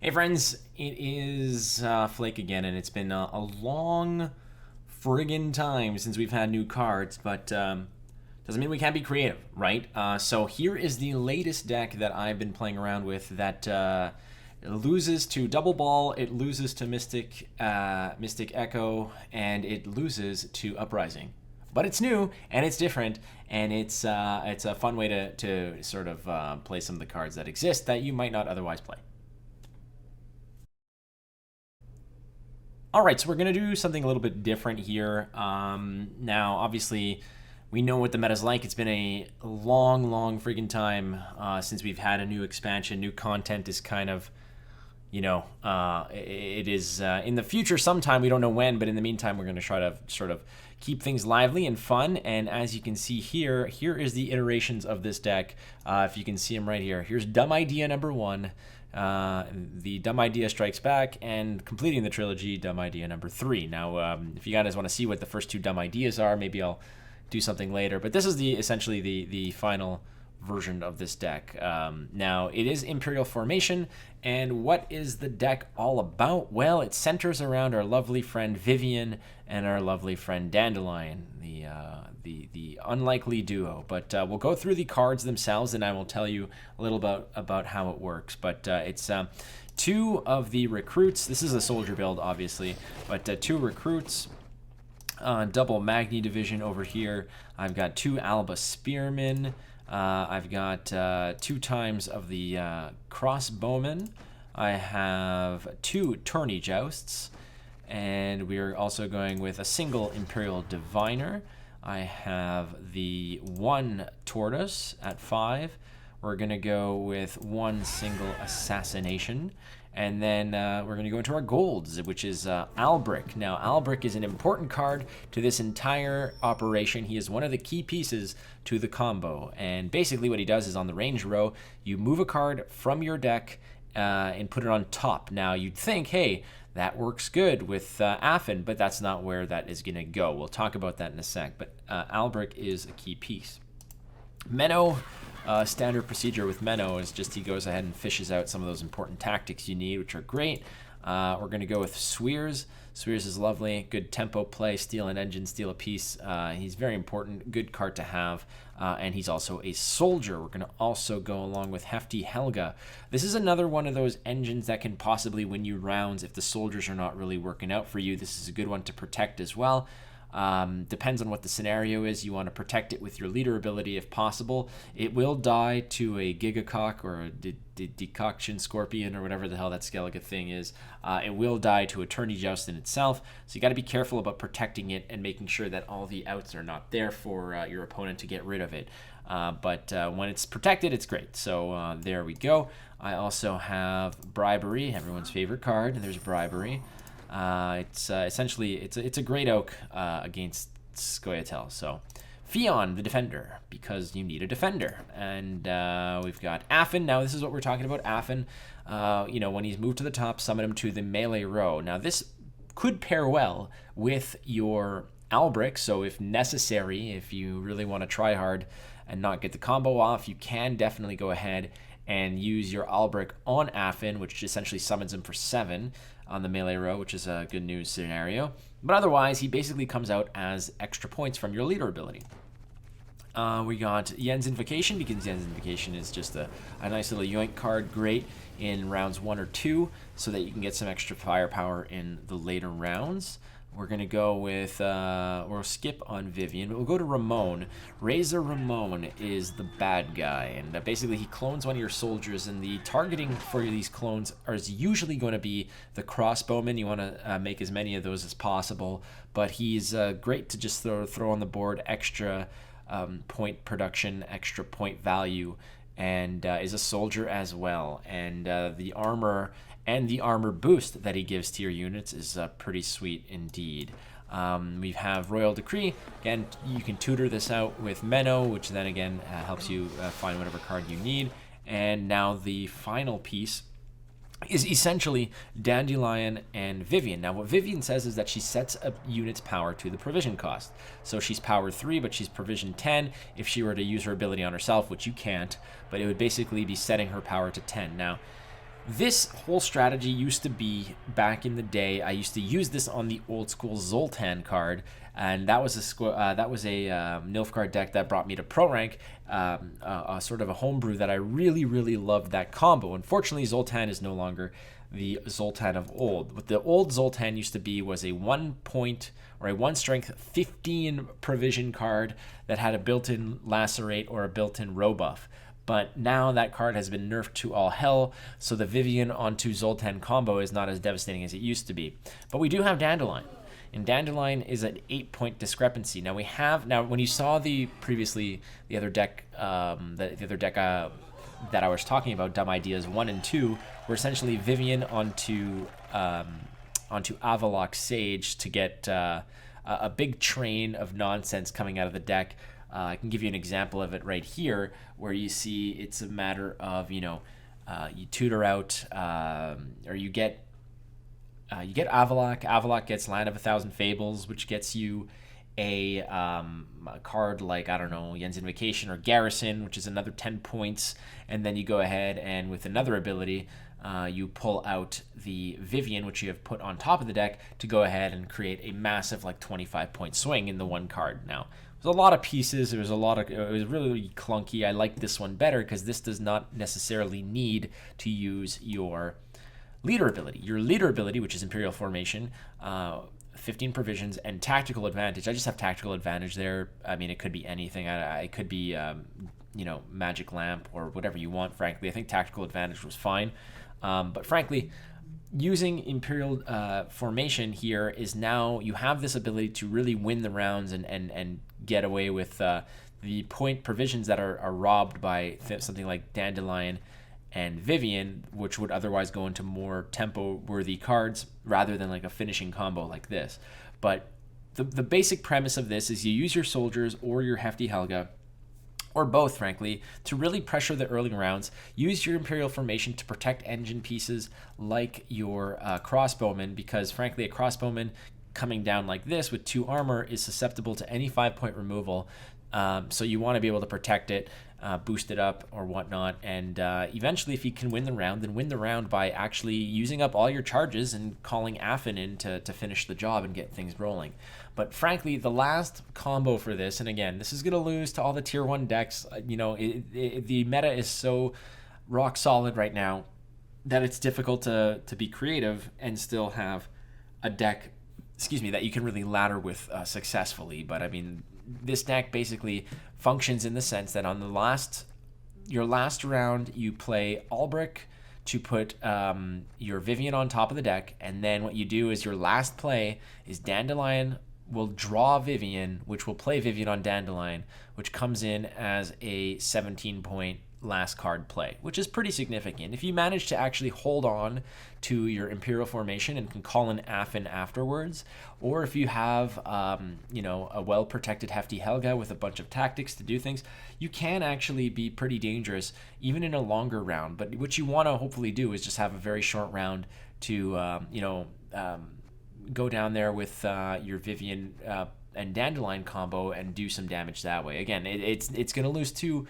Hey friends, it is Flake again, and it's been a long friggin' time since we've had new cards, but doesn't mean we can't be creative, right? So here is the latest deck that I've been playing around with that it loses to Double Ball, it loses to Mystic Echo, and it loses to Uprising. But it's new and it's different, and it's a fun way to sort of play some of the cards that exist that you might not otherwise play. All right, so we're going to do something a little bit different here. Now, obviously, we know what the meta's like. It's been a long friggin' time since we've had a new expansion. New content is kind of, it is in the future sometime. We don't know when, but in the meantime, we're going to try to sort of keep things lively and fun. And as you can see here, here is the iterations of this deck. If you can see them right here. Here's dumb idea number 1. The dumb idea strikes back, and completing the trilogy, dumb idea number 3. Now, if you guys want to see what the first 2 dumb ideas are, maybe I'll do something later. But this is essentially the final version of this deck. Now, it is Imperial Formation, and what is the deck all about? Well, it centers around our lovely friend Vivian and our lovely friend Dandelion, the unlikely duo. But we'll go through the cards themselves, and I will tell you a little about how it works. But it's 2 of the recruits. This is a soldier build, obviously, but 2 recruits. Double Magni division over here. I've got 2 Alba Spearmen. I've got 2 times of the crossbowmen. I have 2 tourney jousts, and we're also going with a single Imperial Diviner. I have the 1 tortoise at 5. We're going to go with 1 single assassination. And then we're going to go into our golds, which is Albric. Now, Albric is an important card to this entire operation. He is one of the key pieces to the combo. And basically what he does is on the range row, you move a card from your deck and put it on top. Now, you'd think, hey, that works good with Affin, but that's not where that is going to go. We'll talk about that in a sec. But Albric is a key piece. Menno. Standard procedure with Menno is just he goes ahead and fishes out some of those important tactics you need, which are great. We're going to go with Swears. Swears is lovely. Good tempo play, steal an engine, steal a piece. He's very important. Good card to have. And he's also a soldier. We're going to also go along with Hefty Helga. This is another one of those engines that can possibly win you rounds if the soldiers are not really working out for you. This is a good one to protect as well. Depends on what the scenario is. You want to protect it with your leader ability if possible. It will die to a Gigacock or a Decoction Scorpion or whatever the hell that Skellige thing is. It will die to a Tourney Joust in itself. So you got to be careful about protecting it and making sure that all the outs are not there for your opponent to get rid of it. But when it's protected, it's great. So there we go. I also have Bribery, everyone's favorite card. There's Bribery. It's essentially it's a great oak against Scoia'tael. So Fion, the defender, because you need a defender. And we've got Affin. Now this is what we're talking about. Affin, when he's moved to the top, summon him to the melee row. Now this could pair well with your Albric. So if necessary, if you really want to try hard and not get the combo off, you can definitely go ahead and use your Albric on Affin, which essentially summons him for 7 on the melee row, which is a good news scenario. But otherwise, he basically comes out as extra points from your leader ability. We got Yen's Invocation, because Yen's Invocation is just a nice little yoink card, great in rounds 1 or 2, so that you can get some extra firepower in the later rounds. We're going to go with, we'll skip on Vivian, but we'll go to Ramon. Razor Ramon is the bad guy, and basically he clones one of your soldiers, and the targeting for these clones is usually going to be the crossbowman. You want to make as many of those as possible, but he's great to just throw on the board extra point production, extra point value, and is a soldier as well. And the armor and the armor boost that he gives to your units is pretty sweet indeed. We have Royal Decree. Again, you can tutor this out with Menno, which then again helps you find whatever card you need. And now the final piece is essentially Dandelion and Vivian. Now, what Vivian says is that she sets a unit's power to the provision cost. So she's power 3, but she's provision 10 if she were to use her ability on herself, which you can't, but it would basically be setting her power to 10. Now, This whole strategy used to be back in the day. I used to use this on the old school Zoltan card, and that was a Nilfgaard deck that brought me to pro rank, a sort of a homebrew that I really loved that combo. Unfortunately, Zoltan is no longer the Zoltan of old. What the old Zoltan used to be was a 1 point or a 1 strength 15 provision card that had a built-in lacerate or a built-in row buff. But now that card has been nerfed to all hell, so the Vivian onto Zoltan combo is not as devastating as it used to be. But we do have Dandelion, and Dandelion is an 8-point discrepancy. Now when you saw the other deck that I was talking about, Dumb Ideas 1 and 2, were essentially Vivian onto Avalok Sage to get a big train of nonsense coming out of the deck. I can give you an example of it right here, where you see it's a matter of, you tutor out, or you get Avalok. Avalok gets Land of 1,000 Fables, which gets you a card like, I don't know, Yen's Invocation or Garrison, which is another 10 points. And then you go ahead and with another ability, you pull out the Vivian, which you have put on top of the deck, to go ahead and create a massive 25-point swing in the one card. Now, there's a lot of pieces. It was really clunky. I like this one better because this does not necessarily need to use your leader ability. Your leader ability, which is Imperial Formation, 15 provisions, and Tactical Advantage. I just have Tactical Advantage there. I mean, it could be anything. It could be, Magic Lamp or whatever you want, frankly. I think Tactical Advantage was fine. But frankly, using Imperial Formation here is now you have this ability to really win the rounds and get away with the point provisions that are robbed by something like Dandelion and Vivian, which would otherwise go into more tempo-worthy cards rather than like a finishing combo like this. But the basic premise of this is you use your soldiers or your Hefty Helga, or both, frankly, to really pressure the early rounds. Use your Imperial Formation to protect engine pieces like your crossbowman, because, frankly, a crossbowman coming down like this with 2 armor is susceptible to any 5-point removal. So you want to be able to protect it, boost it up or whatnot, and eventually if you can win the round, then win the round by actually using up all your charges and calling Affin in to finish the job and get things rolling. But frankly, the last combo for this, and again, this is going to lose to all the tier 1 decks, the meta is so rock solid right now that it's difficult to be creative and still have a deck, that you can really ladder with successfully. But I mean, this deck basically functions in the sense that on your last round, you play Albric to put your Vivian on top of the deck, and then what you do is your last play is Dandelion will draw Vivian, which will play Vivian on Dandelion, which comes in as a 17-point last card play, which is pretty significant. If you manage to actually hold on to your Imperial Formation and can call in Affin afterwards, or if you have a well-protected Hefty Helga with a bunch of tactics to do things, you can actually be pretty dangerous even in a longer round. But what you want to hopefully do is just have a very short round to go down there with your Vivian and Dandelion combo and do some damage that way. Again, it's going to lose to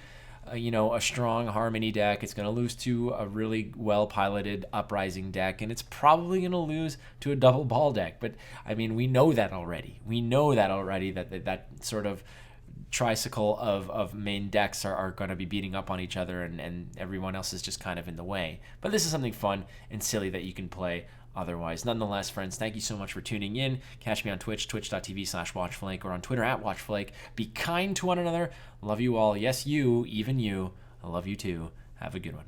a strong Harmony deck. It's going to lose to a really well-piloted Uprising deck, and it's probably going to lose to a double ball deck. But, I mean, we know that already. That sort of tricycle of main decks are going to be beating up on each other, and everyone else is just kind of in the way. But this is something fun and silly that you can play otherwise. Nonetheless, friends, thank you so much for tuning in. Catch me on Twitch, twitch.tv/WatchFlake, or on Twitter @WatchFlake. Be kind to one another. Love you all. Yes, you, even you. I love you too. Have a good one.